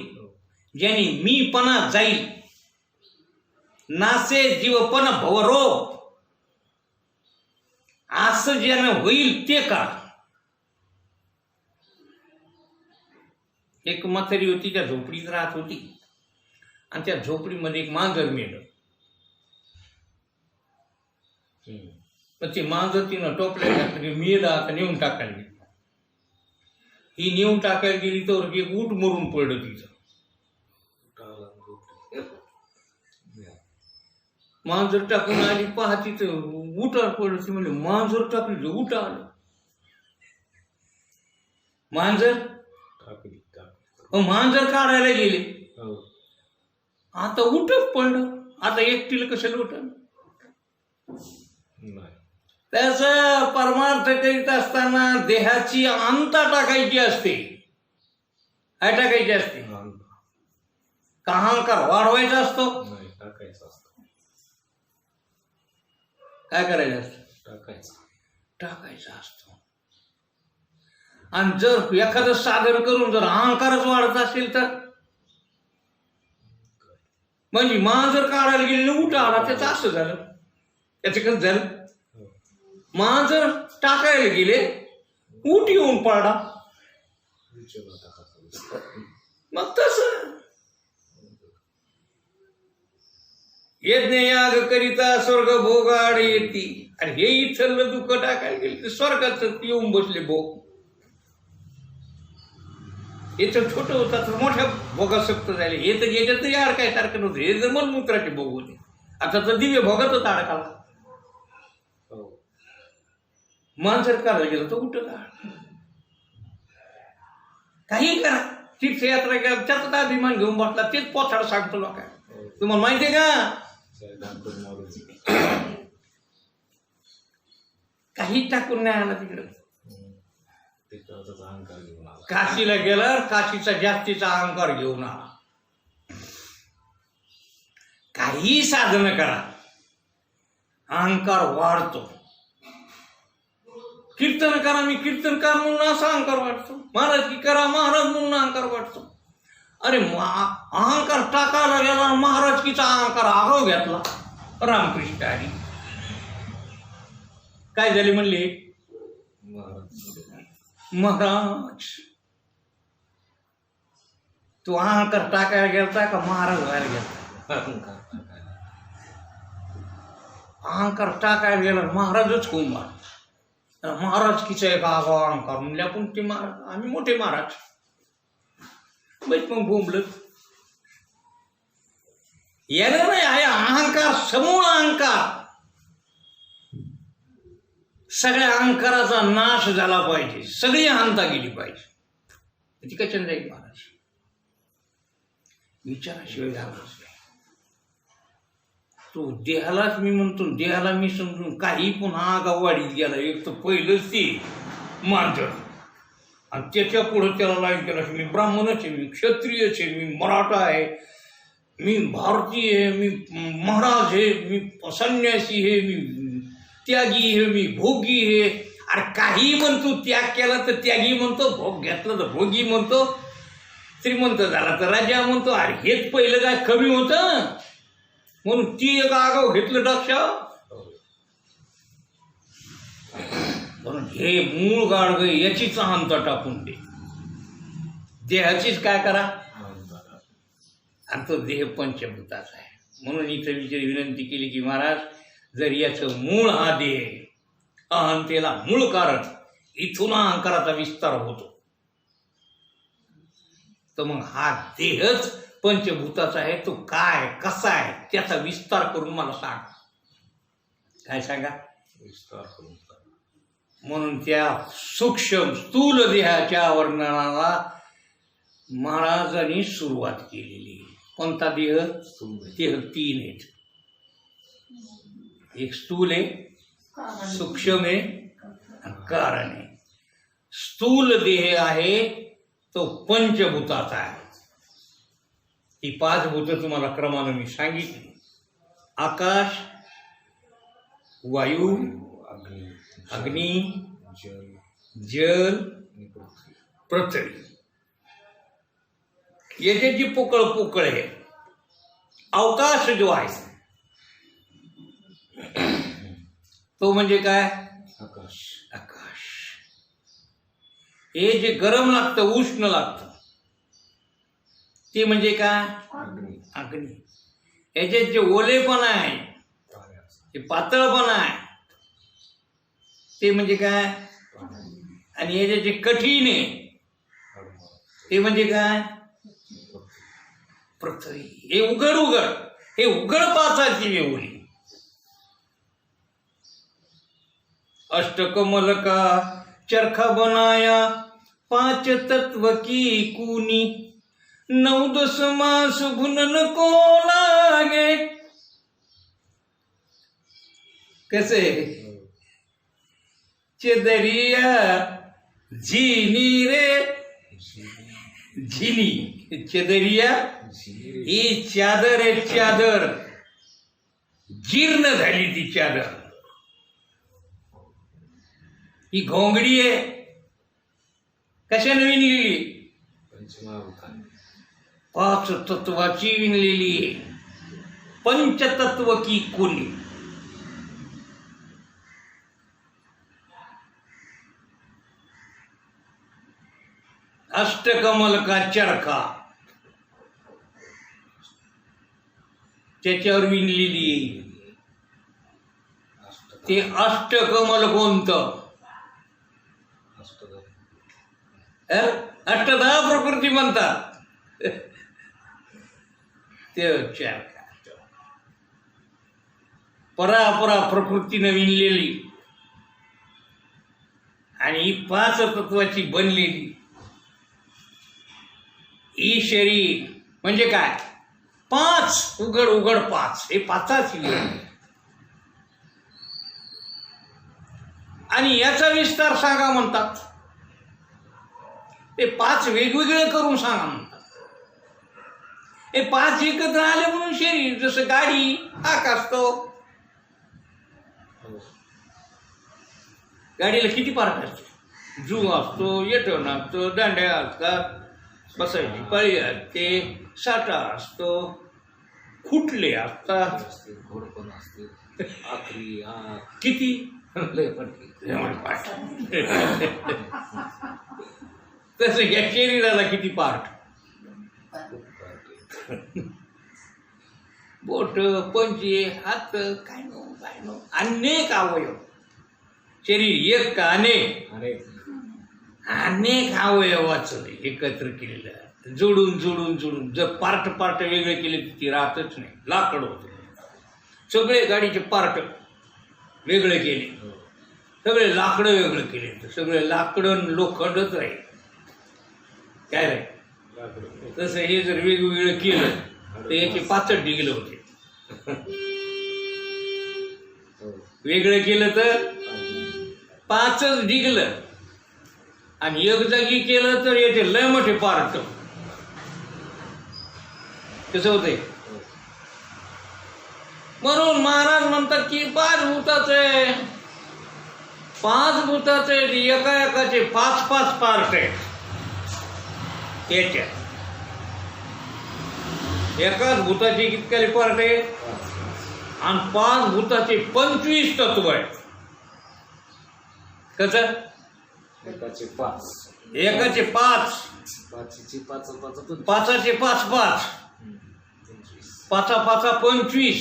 Speaker 1: ज्यांनी मीपणा जाईल, नासे जीवपण भवरोग असं ज्यानं होईल ते का. एक म्हातारी होती, त्या झोपडीत राहत होती आणि त्या झोपडीमध्ये एक मांजर मेलं. पण ते मांजर तिनं टोपल्या मेलं. आता नेऊन टाकायला गेली. ही नेऊन टाकायला गेली तर एक ऊट मरून पडलं तिचं. मांजर टाकून आली, पहा तिथं उठार पडलं. ती म्हणजे मांजर टाकली, उठा आलं. मांजर काढायला गेले, आता उठच पडलं. आता एकटीला कसं उठल? त्याच परमार्थ करीत असताना देहाची अंता टाकायची असते. काय टाकायची असते? का अहंकार वाढवायचा असतो? काय करायचं असतं? टाकायचा असतो. आणि जर एखादं साधन करून जर अहंकारच वाढत असेल तर म्हणजे मांजर काढायला गेले उठा आला, त्याचं असं झालं. त्याचं कसं झालं? मांजर टाकायला गेले, उठ येऊन पडला. मग तसं यज्ञ याग करिता स्वर्ग भोगाड येती. आणि हे इथलं दुःख टाकायला गेले, स्वर्गाच येऊन बसले भोग. याचं छोटं होतं तर मोठ्या भोगासक्त झाले. हे तर याच्यात यार काय सारखं नव्हतं. हे जर मलमूत्राचे भोग होते. आता तर दिव्य भोगातच अडकाला. मांजर करायला गेलं तर उठत काही करा. तीर्थयात्रा करा, त्याचा अभिमान घेऊन बसला. तेच पोथाड सांगतो लोकांना. तुम्हाला माहितीये का? काही टाकून नाही आला तिकडं. काशीला गेला, काशीचा जास्तीचा अहंकार घेऊन आला. काही साधन करा, अहंकार वाढतो. कीर्तन करा, मी कीर्तनकार म्हणून असा अहंकार वाटतो. महाराज की करा, महाराज म्हणून अहंकार वाटतो. अरे अहंकार टाकायला गेला, महाराज कीचा अहंकार आगाव घेतला. रामकृष्ण हरी काय झाले म्हणले? महाराज तू अहंकार टाकायला गेलता का महाराज व्हायला गेलता? अहंकार टाकायला गेला महाराजच होऊन मार. महाराज किचा एक आगाव अहंकार म्हणले आपण ते महाराज, आम्ही मोठे महाराज. मग बोंबल याला नाही आहे अहंकार, समूळ अहंकार. सगळ्या अहंकाराचा नाश झाला पाहिजे, सगळी अहंता गेली पाहिजे. ती कशाने जाईल महाराज? विचाराशिवाय झालाच नाही. तो देहालाच मी म्हणतो, देहाला मी समजून काही पुन्हा आगाव वाढीत गेला. एक तर पहिलंच ते मांजर आणि त्याच्या पुढं त्याला लाईन केलं मी ब्राह्मणच आहे, मी क्षत्रियच आहे, मी मराठा आहे, मी भारतीय आहे, मी महाराज आहे, मी संन्यासी आहे, मी त्यागी आहे, मी भोगी आहे. अरे काही म्हणतो, त्याग केला तर त्यागी म्हणतो, भोग घेतला तर भोगी म्हणतो, श्रीमंत झाला तर राजा म्हणतो. अरे हेच पहिलं काय कमी होतं म्हणून ती एक आगाव घेतलं डोक्यावर. म्हणून हे मूळ गाडग याचीच अहंता टाकून दे, देहाचीच काय करा. आणि तो देह पंचभूताचा आहे. म्हणून इथं विनंती केली की महाराज जर याचं मूळ हा देह, अहंतेला मूळ कारण इथून अहंकाराचा विस्तार होतो, तर मग हा देहच पंचभूताचा आहे. तो काय कसा आहे त्याचा विस्तार करून मला सांग. काय सांगा?
Speaker 2: विस्तार करून सांगा.
Speaker 1: म्हणून त्या सूक्ष्म स्थूल देहाच्या वर्णनाला महाराजांनी सुरुवात केलेली. कोणता देह? देह तीन आहेत. एक स्थूल आहे, सूक्ष्म आहे, कारण आहे. स्थूल देह आहे तो पंचभूताचा आहे. ही पाच भूत तुम्हाला क्रमानं मी सांगितली. आकाश, वायू, अग्नी, जल, पृथ्वी. याचे जी पोकळ पोकळ आहे, अवकाश जो आहे तो म्हणजे काय?
Speaker 2: आकाश.
Speaker 1: आकाश. हे जे गरम लागतं, उष्ण लागतं, ते म्हणजे काय? अग्नी. याच्यात जे ओलेपणा आहे, जे पातळपणा आहे, ते म्हणजे काय? आणि याचे जे कठीण आहे ते म्हणजे काय? पृथ्वी. हे उघड उघड, हे उघड पाचाची वेवली. अष्टकमल का चरखा बनाया, पांच तत्व की कूनी, 9-10 मास भुनन को लागे. कसे? चदरिया झिनी रे झिनी. चदरिया ही चादर आहे, चादर जीर्ण झाली ती चादर. ही घोंगडी आहे, कशाने विणलेली? पाच तत्वाची विणलेली आहे. पंचतत्व की कोणी. अष्टकमल का चरखा त्याच्यावर विणलेली आहे. ते अष्टकमल कोणतं? अष्टदहा प्रकृती म्हणतात ते चरखा. परापरा प्रकृतीने विणलेली आणि ही पाच तत्वाची बनलेली. ही शरीर म्हणजे काय? पाच उघड उघड पाच. हे पाचाची वेळ. आणि याचा विस्तार सांगा म्हणतात. ते पाच वेगवेगळे करून सांगा म्हणतात. हे पाच एकत्र आले म्हणून शरीर. जसं गाडी आकाश तो. गाडीला किती पार्ट असते? जू असतो, येटण असतो, दांड्या असतात, बसायची पाळी असते, साठा असतो, खुटले असतात,
Speaker 2: घोडपण असते, आखरी
Speaker 1: किती तसं या शरीराला किती पार्ट? बोट, पंजे, हात, काय नो अनेक अवयव. शरीर एक का अनेक? अनेक अवयवाचं एकत्र केलेलं, जोडून जोडून जोडून. जर पार्ट वेगळे केले तर ती राहतच नाही, लाकड होते. सगळे गाडीचे पार्ट वेगळे केले, सगळे लाकडं वेगळं केले तर सगळे लाकडं लोखंडच राहील. काय राहील? तसं हे जर वेगवेगळं केलं तर याचे 65 डिगले होते. वेगळं केलं तर 5च डिगलं आणि एक जागी केलं तर येते लय मोठे पार्ट. कसं होतंय? म्हणून महाराज म्हणतात की 5 भूताचे 5 भूताचे एका एकाचे 5-5 पार्ट आहेत. त्याच्यात एकाच भूताचे कितके पार्ट आहेत आणि 5 भूताचे 25 तत्व आहेत. कसं?
Speaker 2: एकाचे 5,
Speaker 1: एकाचे 5,
Speaker 2: पाचीचे 5, 5,
Speaker 1: 5चे 5-5, 5-5 25.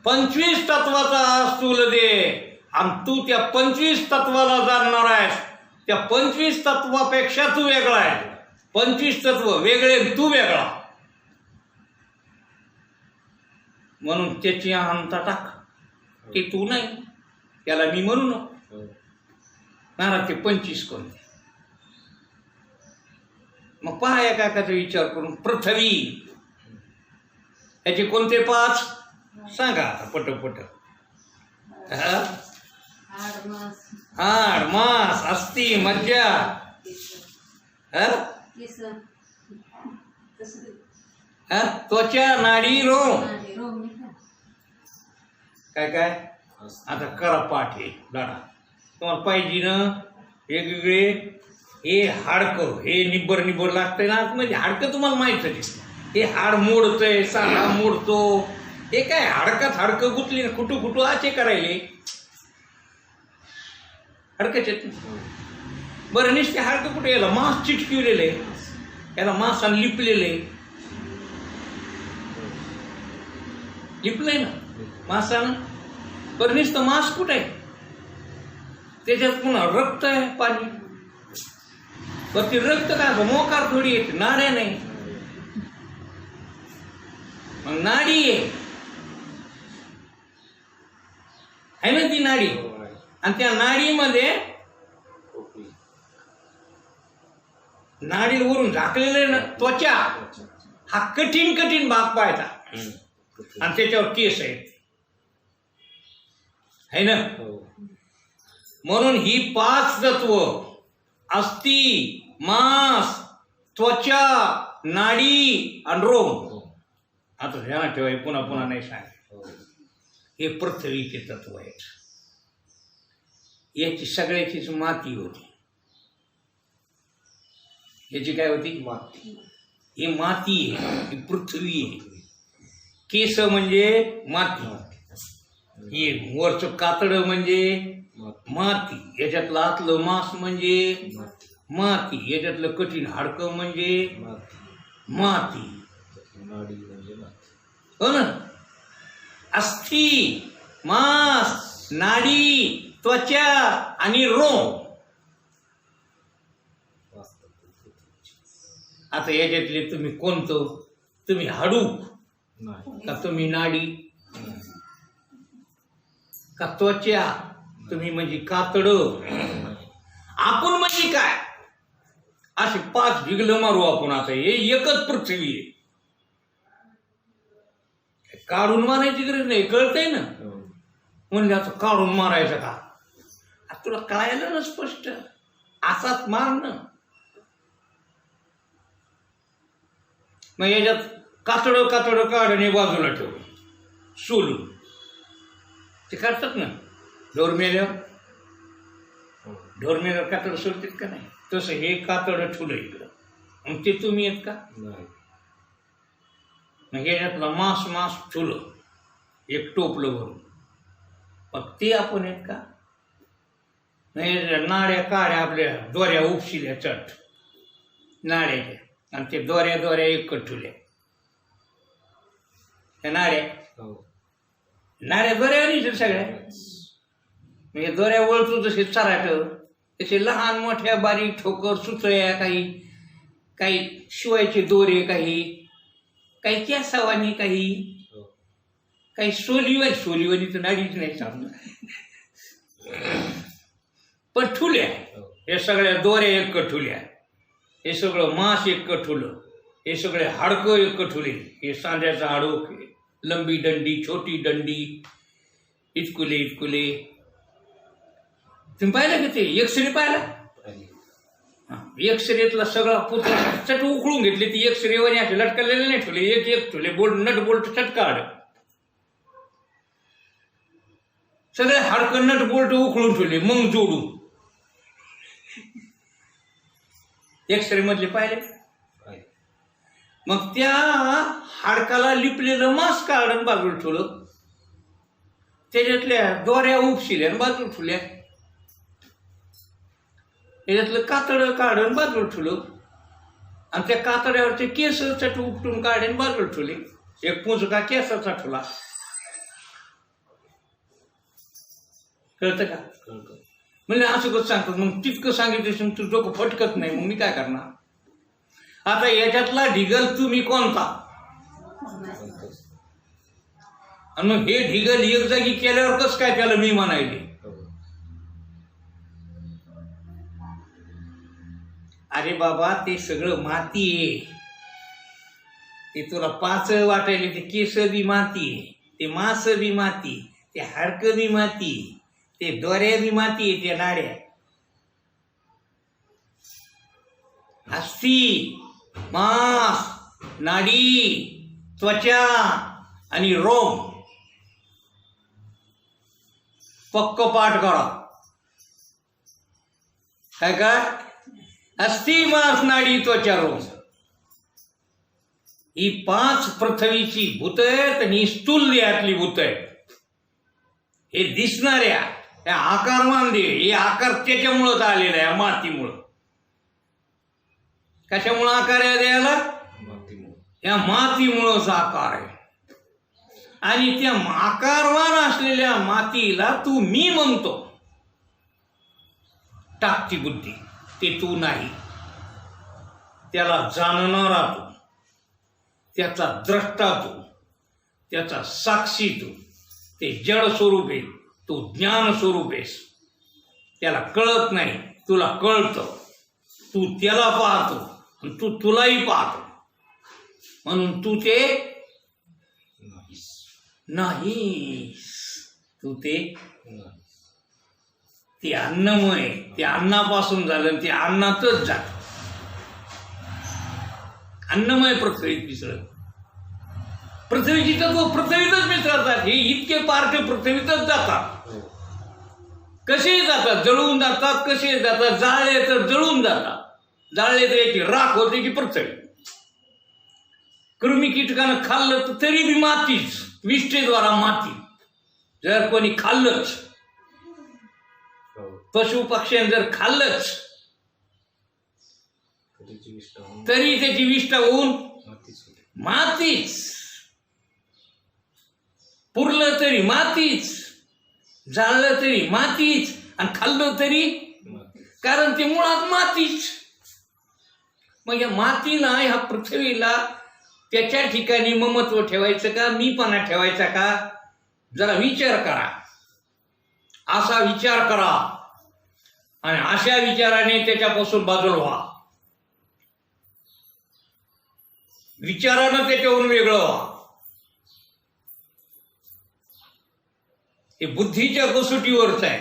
Speaker 1: 25 तत्वाचा स्थूल दे आणि तू त्या 25 तत्वाला जाणणार आहेस. त्या 25 तत्वापेक्षा तू वेगळा आहे. 25 तत्व वेगळे, तू वेगळा. म्हणून त्याची अहंता टाक. ते तू नाही, त्याला मी म्हणू नको. महाराज ते 25 कोणते? मग पहा एकाचा विचार करून. पृथ्वी याचे कोणते 5 सांगा आता पटपट. हाड, मांस, अस्थि, मज्जा, त्वचा, नाडी, रोम. काय काय? आता करा पाठ. हे दाडा तुम्हाला पाहिजे ना वेगवेगळे. हे हाडकं हे निब्बर निब्बर लागतंय ना म्हणजे हाडकं तुम्हाला माहित आहे. हे हाड मोडतंय, सांगा मोडतो. हे काय हाडकात हाडकं गुतली ना कुठू कुठू असे करायले हाडकंच. बरं नुसते हाडकं कुठे? याला मांस चिटकिवलेले, याला मांसाने लिपलेले. लिपलंय ना मांसानं. बरं नुसतं मांस कुठं आहे? त्याच्यात पुन्हा रक्त आहे, पाणी. बरं ते रक्त काय मोकार थोडी येते, नाड्या नाही. मग नाडी आहे ना ती नाडी. आणि त्या नाडीमध्ये नाडी वरून झाकलेलं ना त्वचा. हा कठीण कठीण भाग पाहायचा. आणि त्याच्यावर केस आहेत है ना. म्हणून ही 5 तत्व अस्थि, मांस, त्वचा, नाडी आणि रोम. आता ध्यानात ठेवा, पुन्हा पुन्हा नाही सांग. हे पृथ्वीचे तत्व आहेत. याची सगळ्याचीच माती होती. याची काय होती?
Speaker 2: माती.
Speaker 1: ही माती आहे, ही पृथ्वी आहे. केस म्हणजे माती. हे वरचं कातडं म्हणजे माती. याच्यातलं आतलं मांस म्हणजे माती. याच्यातलं कठीण हाडकं म्हणजे माती. हो ना. अस्थि, मांस, नाडी, त्वचा आणि रोम. आता याच्यातले तुम्ही कोणतं? तुम्ही हाडूक का तुम्ही नाडी का त्वचा? तुम्ही म्हणजे कातड. आपण म्हणजे काय? असे 5 भिगलं मारू आपण. आता हे एकच पृथ्वी आहे. काढून मारायची गरज नाही, कळतंय ना. म्हणजे आता काढून मारायचं का? आता तुला कळायला ना स्पष्ट. असाच मार ना. मग याच्यात कातडं कातडं काढणे बाजूला ठेवलं सोलून. ते काढतात ना ढोरमेल्यावर. ढोरमेल्यावर कातडं सोलतात का नाही? तसं हे कातडं ठुलं इकडं. मग ते तुम्ही येत का? मग याच्यातलं मांस ठुलं एक टोपलं भरून. मग ते आपण येत का? नाही. नाड्या काड्या आपल्या दोऱ्या उपशिल्या चट नाड्याच्या. आणि ते दोऱ्या एकट ठेवल्या. त्या नाड्या दोऱ्या नाही सगळ्या. म्हणजे दोऱ्या वळतो तसे चराट. तसे लहान मोठ्या बारीक ठोकर सुचया, काही शिवायचे दोरे, काही केसावानी, काही सोलीवानी तर नाडीच नाही सांगणार. पण ठुल्या. हे सगळ्या दोऱ्या एकट ठुल्या. हे सगळं मांस एकट ठुलं. हे सगळे हाडकं एकट ठुले. हे सांध्याचं हाडूक, लंबी दंडी, छोटी दंडी, इतकुले. तुम्ही पाहिलं का ते? एक्सरे पाहिला? एक्सरेतला सगळा पुतळा चट उकळून घेतली, ती एक्सरेवानी असे लटकलेले नाही ठेवले, एक एक ठेवले बोल्ट नट बोल्ट चट काढ, सगळे हाडकं नट बोल्ट उकळून ठेवले, मग जोडू. एक्सरे मधले पाहिले. मग त्या हाडकाला लिपलेलं मांस काढून बाजूला ठेवलं, त्याच्यातल्या दोऱ्या उपशिल्या आणि बाजूला ठेवल्या, त्याच्यातलं कातडं काढून बाजूला ठेवलं, आणि त्या कातड्यावरचे केस चट उपटून काढून बाजूला ठेवले, एक पुंजका केसाचा ठेवला. कळतं का? म्हणजे असं कसं सांगतात, मग तितकं सांगितलं तू डोकं फटकत नाही, मग मी काय करणार. आता याच्यातला ढिगल तुम्ही कोणता, आणि मग हे ढिगल एक जागी केल्यावर कसं काय त्याला मी म्हणायले. अरे बाबा ते सगळं माती आहे, ते तुला पाच वाटायले, ते केस बी माती आहे, ते मांस बी माती, ते हाडकं बी माती, ते दोऱ्या बी माती आहे, त्या नाड्या अस्थि मांस नाडी त्वचा आणि रोम पक्क पाठ करा. काय काय अस्थि मांस नाडी त्वचा रोम, ही 5 पृथ्वीची भूत आहेत आणि स्थूल देहातली भूत आहेत. हे दिसणाऱ्या त्या आकारमान दे, हे आकार त्याच्यामुळंच आलेला आहे, मातीमुळं. कशामुळं आकार आहे द्यायला, या मातीमुळंच आकार आहे. आणि त्या आकारवान असलेल्या मातीला तू मी म्हणतो, टाकती बुद्धी, ते तू नाही. त्याला जाणणारा तू, त्याचा द्रष्टा तू, त्याचा साक्षी तू, ते जड स्वरूप आहे, तू ज्ञान स्वरूप आहेस. त्याला कळत नाही, तुला कळतं, तू त्याला पाहतो आणि तू तुलाही पाहतो, म्हणून तू ते नाहीस. तू ते अन्नमय, ते अन्नापासून झालं, ते अन्नातच जात. अन्नमय पृथ्वीत मिसळत, पृथ्वीची तत्व पृथ्वीतच मिसळतात. हे इतके पार्ट पृथ्वीतच जातात. कसे जातात, जळून जातात. कसे जातात, जाळले तर जळून जातात, जाळले तर याची राख होते की पृथ्वी. कृमी कीटकानं खाल्लं तरी बी मातीच, विष्ठेद्वारा माती. जर कोणी खाल्लंच, पशु पक्ष्याने जर खाल्लंच, तरी त्याची विष्ठा होऊन मातीच. पुरलं तरी मातीच, जाळलं तरी मातीच, आणि खाल्लं तरी, कारण ते मुळात मातीच. मग या मातीला, ह्या पृथ्वीला त्याच्या ठिकाणी ममत्व ठेवायचं का, मीपणा ठेवायचा का, जरा विचार करा. असा विचार करा आणि अशा विचाराने त्याच्यापासून बाजूला व्हा. विचारानं त्याच्यावरून वेगळं व्हा. हे बुद्धीच्या कसोटीवरच आहे.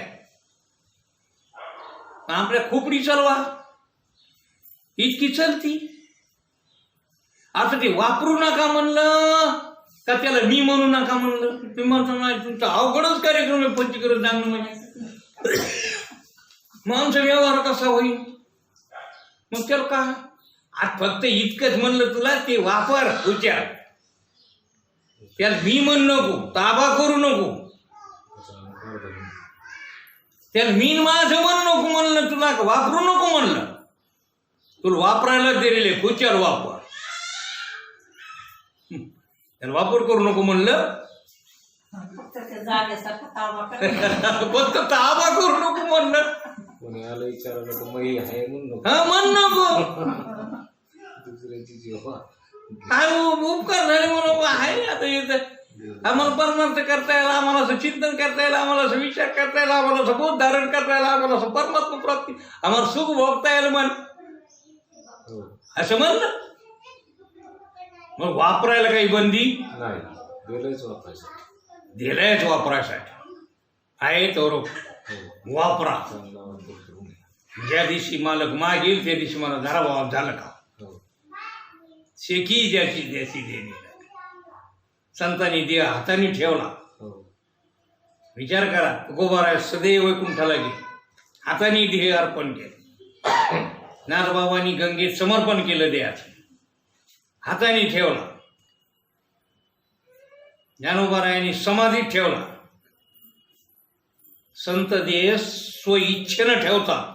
Speaker 1: आपल्या खोपडी चालवा, इतकी चलती. आता ते वापरू नका म्हणलं का त्याला मी म्हणू नका म्हणलं. तुम्ही म्हणतो नाही, तुमचा अवघडच कार्यक्रम आहे पंचीकरण सांगणं म्हणजे. मग आमचा व्यवहार कसा होईल. मग त्याला का आज फक्त इतकंच म्हणलं तुला, ते वापर विचार. त्याला मी म्हण नको, ताबा करू नको. त्याला मीन माझं म्हण नको म्हणलं, तुला वापरू नको म्हणलं. तुला वापरायला दिलेले विचार वापर. त्याला वापर करू नको म्हणलं, फक्त ताबा करू नको म्हणलं.
Speaker 2: कोणी आलं विचारायला तर मग हे आहे म्हणून नको.
Speaker 1: हा म्हण नको.
Speaker 2: दुसऱ्याची जेव्हा
Speaker 1: काय उपकार झाले म्हणून आहे. आता येतं आम्हाला परमार्थ करता येईल, आम्हाला असं चिंतन करता येईल, आम्हाला असं विचार करता येईल, आम्हाला असं बोध धारण करता येईल, आम्हाला असं परमात्मा प्राप्ती, आम्हाला सुख भोगता येईल. म्हण असं म्हणलं. मग वापरायला काही बंदी
Speaker 2: नाही, दिलंच वापरायचं.
Speaker 1: दिलंयच वापरायसाठी आहे तर वापरा. ज्या दिवशी मालक मागेल त्या दिवशी मला जरा भाव झालं का
Speaker 2: हो
Speaker 1: शेकी ज्याची त्याची देणी संतांनी देह हाताने ठेवला.
Speaker 2: हो
Speaker 1: विचार करा गोबाराय सदैव वैकुंठाला गेले हाताने देह अर्पण केलं. नाथबाबांनी गंगेत समर्पण केलं देहाचं हाताने ठेवला. ज्ञानोबारायांनी समाधीत ठेवला. संत देह स्वइच्छेनं ठेवतात.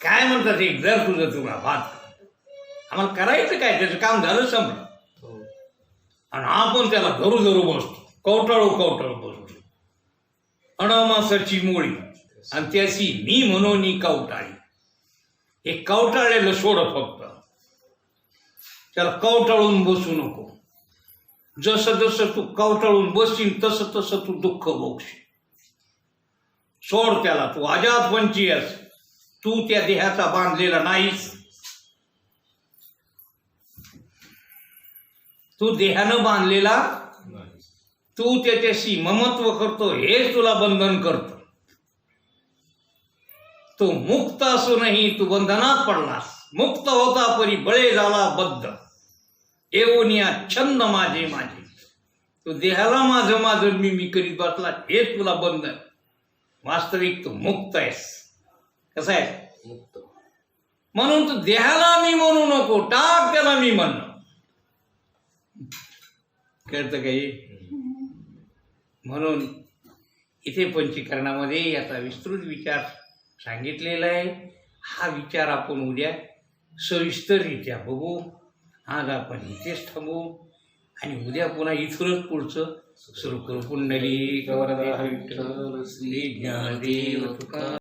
Speaker 1: काय म्हणतात एक जर तुला भात आम्हाला करायचं काय त्याचं काम झालं संपलं
Speaker 2: हो
Speaker 1: आणि आपण त्याला धरू बसतो कवटाळू बसतो. अणामासाची मुळी आणि त्याची मी म्हणून कवटाळी. हे कवटाळलेलं सोड फक्त त्याला कवटाळून बसू नको. जसं जसं तू कवटाळून बसशील तसं तसं तू दुःख भोगशील. सोड त्याला. तू अजात पंची आहेस. तू त्या देहाचा बांधलेला नाहीस. तू देहानं बांधलेला
Speaker 2: नाही
Speaker 1: तू त्याच्याशी ममत्व करतो हेच तुला बंधन करत. तू मुक्त असूनही तू बंधनात पडलास. मुक्त होता परी बळे झाला बद्ध. एवनिया छंद माझे माझे. तू देहाला माझं माझं मी करीत बसला हेच तुला बंधन. वास्तविक तू मुक्त आहेस. कसं आहे
Speaker 2: मुक्त
Speaker 1: म्हणून तू देहाला मी म्हणू नको. टाक त्याला मी म्हणणं. कळतं काही. म्हणून इथे पंचीकरणामध्ये याचा विस्तृत विचार सांगितलेला आहे. हा विचार आपण उद्या सविस्तररित्या बघू. आज आपण इथेच थांबू आणि उद्या पुन्हा इथूनच पुढचं सुरू करू. पुंडलिक
Speaker 2: गौरव विठ्ठल श्री
Speaker 1: ज्ञानदेव तुका